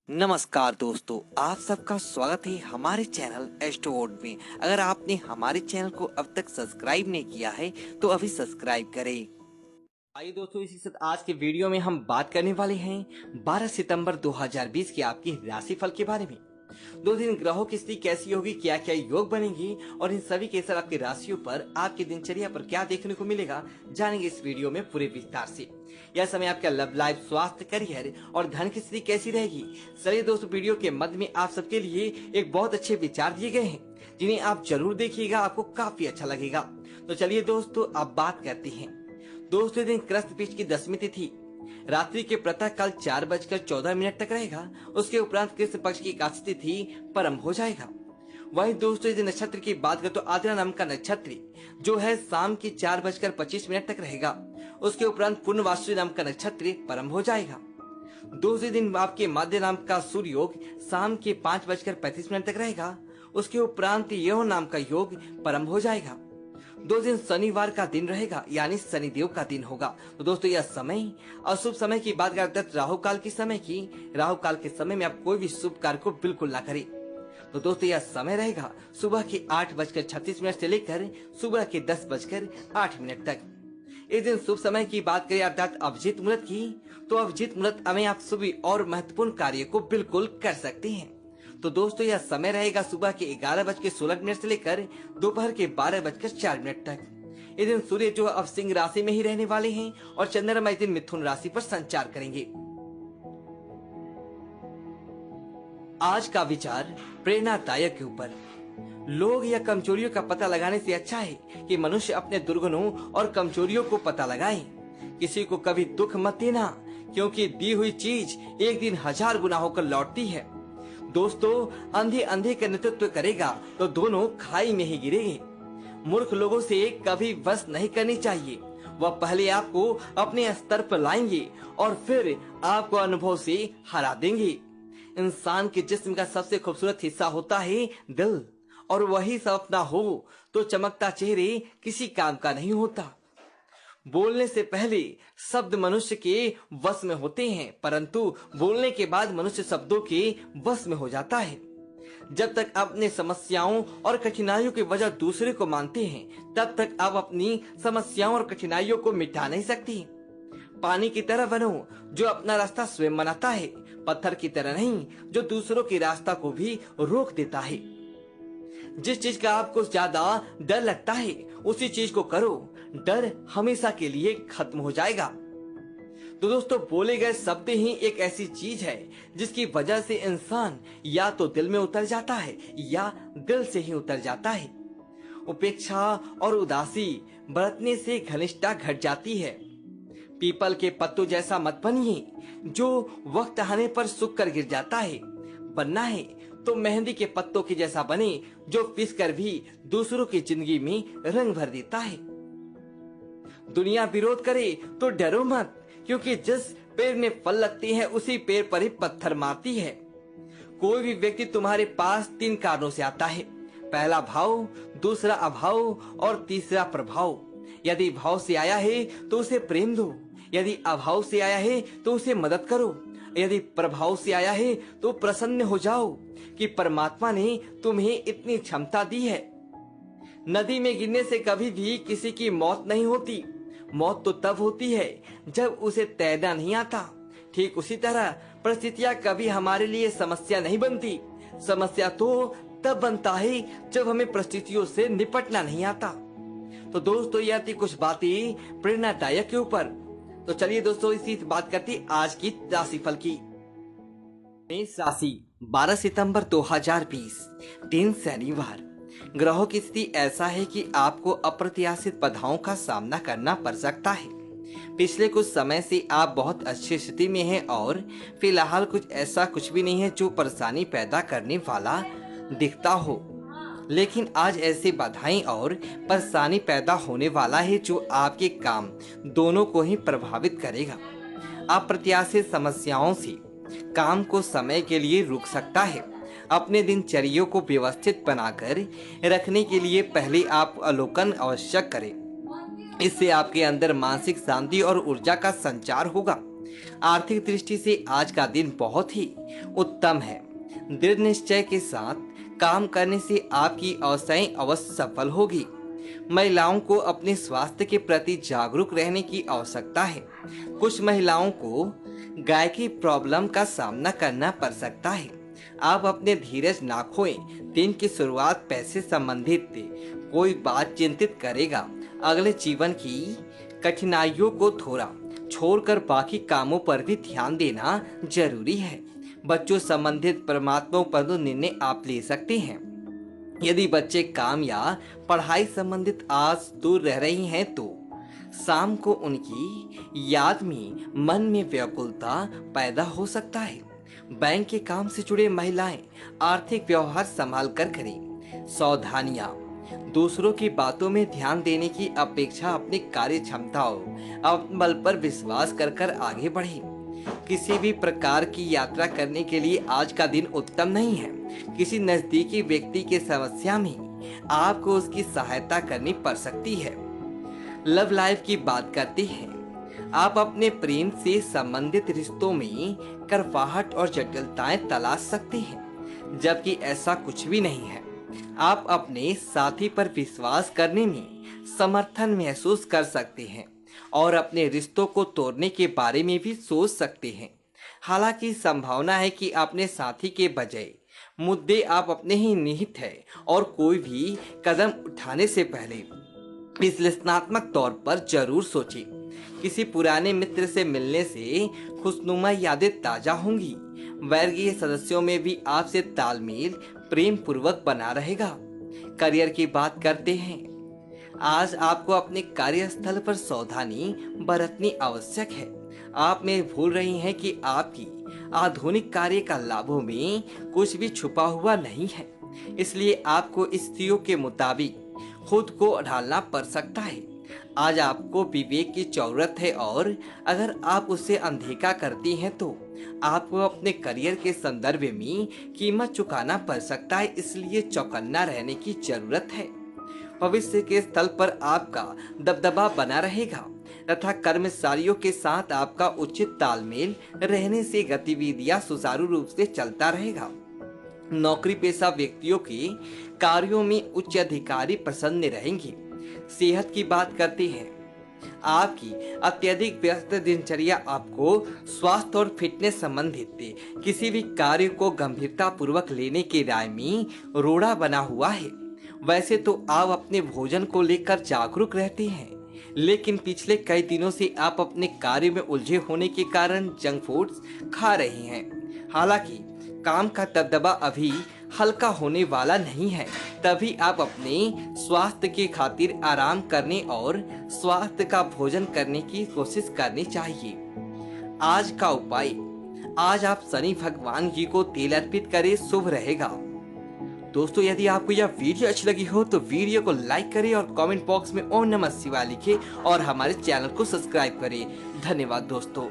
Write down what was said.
नमस्कार दोस्तों, आप सबका स्वागत है हमारे चैनल एस्ट्रोवर्ड में। अगर आपने हमारे चैनल को अब तक सब्सक्राइब नहीं किया है तो अभी सब्सक्राइब करें। आइए दोस्तों, इसी साथ आज के वीडियो में हम बात करने वाले हैं 12 सितंबर 2020 की आपकी राशिफल के बारे में। 2 दिन ग्रहों की स्थिति कैसी होगी, क्या क्या योग बनेंगी और इन सभी के असर आपकी राशियों पर, आपकी दिनचर्या पर क्या देखने को मिलेगा, जानेंगे इस वीडियो में पूरे विस्तार से। यह समय आपका लव लाइफ, स्वास्थ्य, करियर और धन की स्थिति कैसी रहेगी। चलिए दोस्तों, वीडियो के मध्य में आप सबके लिए एक बहुत अच्छे विचार दिए गए हैं जिन्हें आप जरूर देखिएगा, आपको काफी अच्छा लगेगा। तो चलिए दोस्तों, अब बात करते हैं। दोस्तों, दिन कृष्ण पक्ष की 10वीं तिथि रात्रि के प्रातः काल 4:14 तक रहेगा। उसके उपरांत कृष्ण पक्ष की एकादशी तिथि प्रारंभ हो जाएगा। वही दोस्तों, इस नक्षत्र की बात करें तो आद्रा नाम का नक्षत्र जो है शाम की 4:25 तक रहेगा। उसके उपरांत पूर्णवासु नाम का नक्षत्र प्रारंभ हो जाएगा। दूसरे दिन आपके माध्य नाम का सूर्य योग शाम के 5:35 तक रहेगा। उसके उपरांत यह नाम का योग प्रारंभ हो जाएगा। 2 दिन शनिवार का दिन रहेगा, यानी शनिदेव का दिन होगा। तो दोस्तों, यह समय अशुभ समय की बात करते हैं, राहु काल के समय की। राहु काल के समय में आप कोई भी शुभ कार्य को बिल्कुल ना करें। तो दोस्तों, यह समय रहेगा सुबह के 8:36 से लेकर सुबह के 10:08 तक। इस दिन शुभ समय की बात करें अर्थात अभिजीत मुहूर्त की, तो अभिजीत मुहूर्त में आप शुभ और महत्वपूर्ण कार्य को बिल्कुल कर सकते हैं। तो दोस्तों, यह समय रहेगा सुबह के 11:16 से लेकर दोपहर के 12:04 तक। इस दिन सूर्य जो अब सिंह राशि में ही रहने वाले हैं और चंद्रमा इस दिन मिथुन राशि पर संचार करेंगे। आज का विचार प्रेरणादायक के ऊपर। लोग या कमजोरियों का पता लगाने से अच्छा है कि मनुष्य अपने दुर्गुणों और कमजोरियों को पता लगाए। किसी को कभी दुख मत देना, क्योंकि दी हुई चीज एक दिन 1000 गुना होकर लौटती है। दोस्तों, अंधे अंधे का नेतृत्व करेगा तो दोनों खाई में ही गिरेंगे। मूर्ख लोगों से कभी बस नहीं करनी चाहिए। वह पहले आपको अपने स्तर पर लाएंगे और फिर आपको अनुभव से हरा देंगे। इंसान के जिस्म का सबसे खूबसूरत हिस्सा होता है दिल, और वही सब अपना हो तो चमकता चेहरे किसी काम का नहीं होता। बोलने से पहले शब्द मनुष्य के वश में होते हैं, परंतु बोलने के बाद मनुष्य शब्दों के वश में हो जाता है। जब तक आप अपने समस्याओं और कठिनाइयों की वजह दूसरे को मानते हैं, तब तक आप अपनी समस्याओं और कठिनाइयों को मिटा नहीं सकती। पानी की तरह बनो जो अपना रास्ता स्वयं बनाता है, पत्थर की तरह नहीं जो दूसरों के रास्ता को भी रोक देता है। जिस चीज का आपको ज्यादा डर लगता है उसी चीज को करो, डर हमेशा के लिए खत्म हो जाएगा। तो दोस्तों, बोले गए शब्द ही एक ऐसी चीज है जिसकी वजह से इंसान या तो दिल में उतर जाता है या दिल से ही उतर जाता है। उपेक्षा और उदासी बरतने से घनिष्ठता घट जाती है। पीपल के पत्तों जैसा मत बनिए जो वक्त आने पर सूख कर गिर जाता है। बनना है तो मेहंदी के पत्तों के जैसा बने जो पिस कर भी दूसरों की जिंदगी में रंग भर देता है। दुनिया विरोध करे तो डरो मत, क्योंकि जिस पेड़ में फल लगते हैं उसी पेड़ पर ही पत्थर मारती है। कोई भी व्यक्ति तुम्हारे पास 3 कारणों से आता है। पहला भाव, दूसरा अभाव और तीसरा प्रभाव। यदि भाव से आया है तो उसे प्रेम दो, यदि अभाव से आया है तो उसे मदद करो, यदि प्रभाव से आया है तो प्रसन्न हो जाओ कि परमात्मा ने तुम्हें इतनी क्षमता दी है। नदी में गिरने से कभी भी किसी की मौत नहीं होती। मौत तो तब होती है जब उसे तैरना नहीं आता। ठीक उसी तरह परिस्थितियां कभी हमारे लिए समस्या नहीं बनती। समस्या तो तब बनता है जब हमें परिस्थितियों से निपटना नहीं आता। तो दोस्तों, यह थी कुछ बातें प्रेरणादायक के ऊपर। तो चलिए दोस्तों, इसी बात करती आज की राशिफल की। मेष राशि 12 सितंबर 2020, दिन शनिवार। ग्रहों की स्थिति ऐसा है कि आपको अप्रत्याशित बाधाओं का सामना करना पड़ सकता है। पिछले कुछ समय से आप बहुत अच्छी स्थिति में हैं और फिलहाल कुछ भी नहीं है जो परेशानी पैदा करने वाला दिखता हो। लेकिन आज ऐसी बाधाएं और परेशानी पैदा होने वाला है जो आपके काम दोनों को ही प्रभावित करेगा। अप्रत्याशित समस्याओं से काम को समय के लिए रुक सकता है। अपने दिनचर्या को व्यवस्थित बनाकर रखने के लिए पहले आप अवलोकन आवश्यक करें। इससे आपके अंदर मानसिक शांति और ऊर्जा का संचार होगा। आर्थिक दृष्टि से आज का दिन बहुत ही उत्तम है। दृढ़ निश्चय के साथ काम करने से आपकी आशाएं अवश्य सफल होगी। महिलाओं को अपने स्वास्थ्य के प्रति जागरूक रहने की आवश्यकता है। कुछ महिलाओं को गाय की प्रॉब्लम का सामना करना पड़ सकता है। आप अपने धीरज ना खोएं। दिन की शुरुआत पैसे संबंधित कोई बात चिंतित करेगा। अगले जीवन की कठिनाइयों को थोड़ा छोड़कर बाकी कामों पर भी ध्यान देना जरूरी है। बच्चों संबंधित परमात्मोपद निर्णय आप ले सकते हैं। यदि बच्चे काम या पढ़ाई संबंधित आज दूर रह रही हैं तो शाम को उनकी याद में मन में व्याकुलता पैदा हो सकता है। बैंक के काम से जुड़े महिलाएं आर्थिक व्यवहार संभाल कर करें। सावधानियां, दूसरों की बातों में ध्यान देने की अपेक्षा अपनी कार्य क्षमताओं अपने बल पर विश्वास कर आगे बढ़ें। किसी भी प्रकार की यात्रा करने के लिए आज का दिन उत्तम नहीं है। किसी नजदीकी व्यक्ति की समस्या में आपको उसकी सहायता करनी पड़ सकती है। लव लाइफ की बात करते हैं। आप अपने प्रेम से संबंधित रिश्तों में करवाहट और जटिलताएं तलाश सकते हैं, जबकि ऐसा कुछ भी नहीं है। आप अपने साथी पर विश्वास करने में समर्थन महसूस कर सकते हैं और अपने रिश्तों को तोड़ने के बारे में भी सोच सकते हैं। हालांकि संभावना है कि अपने साथी के बजाय मुद्दे आप अपने ही निहित है और कोई भी कदम उठाने से पहले विश्लेषणात्मक तौर पर जरूर सोचें। किसी पुराने मित्र से मिलने से खुशनुमा यादें ताजा होंगी। वर्गीय सदस्यों में भी आपसे तालमेल प्रेम पूर्वक बना रहेगा। करियर की बात करते हैं। आज आपको अपने कार्यस्थल पर सावधानी बरतनी आवश्यक है। आप में भूल रही हैं कि आपकी आधुनिक कार्य का लाभों में कुछ भी छुपा हुआ नहीं है, इसलिए आपको स्थितियों के मुताबिक खुद को ढालना पड़ सकता है। आज आपको विवेक की जरूरत है और अगर आप उसे अनदेखा करती हैं तो आपको अपने करियर के संदर्भ में कीमत चुकाना पड़ सकता है, इसलिए चौकन्ना रहने की जरूरत है। भविष्य के स्थल पर आपका दबदबा बना रहेगा तथा कर्मचारियों के साथ आपका उचित तालमेल रहने से गतिविधियां सुचारू रूप से चलता रहेगा। नौकरी पेशा व्यक्तियों के कार्यों में उच्च अधिकारी प्रसन्न रहेंगे। सेहत की बात करते हैं। आपकी अत्यधिक व्यस्त दिनचर्या आपको स्वास्थ्य और फिटनेस संबंधित किसी भी कार्य को गंभीरता पूर्वक लेने के राय में रोड़ा बना हुआ है। वैसे तो आप अपने भोजन को लेकर जागरूक रहते हैं, लेकिन पिछले कई दिनों से आप अपने कार्य में उलझे होने के कारण जंक फूड्स खा रही हैं। हालांकि काम का दबदबा अभी हल्का होने वाला नहीं है, तभी आप अपने स्वास्थ्य के खातिर आराम करने और स्वास्थ्य का भोजन करने की कोशिश करनी चाहिए। आज का उपाय, आज आप शनि भगवान जी को तेल अर्पित करें, शुभ रहेगा। दोस्तों, यदि आपको यह वीडियो अच्छी लगी हो तो वीडियो को लाइक करें और कमेंट बॉक्स में ओम नमः शिवाय लिखें और हमारे चैनल को सब्सक्राइब करें। धन्यवाद दोस्तों।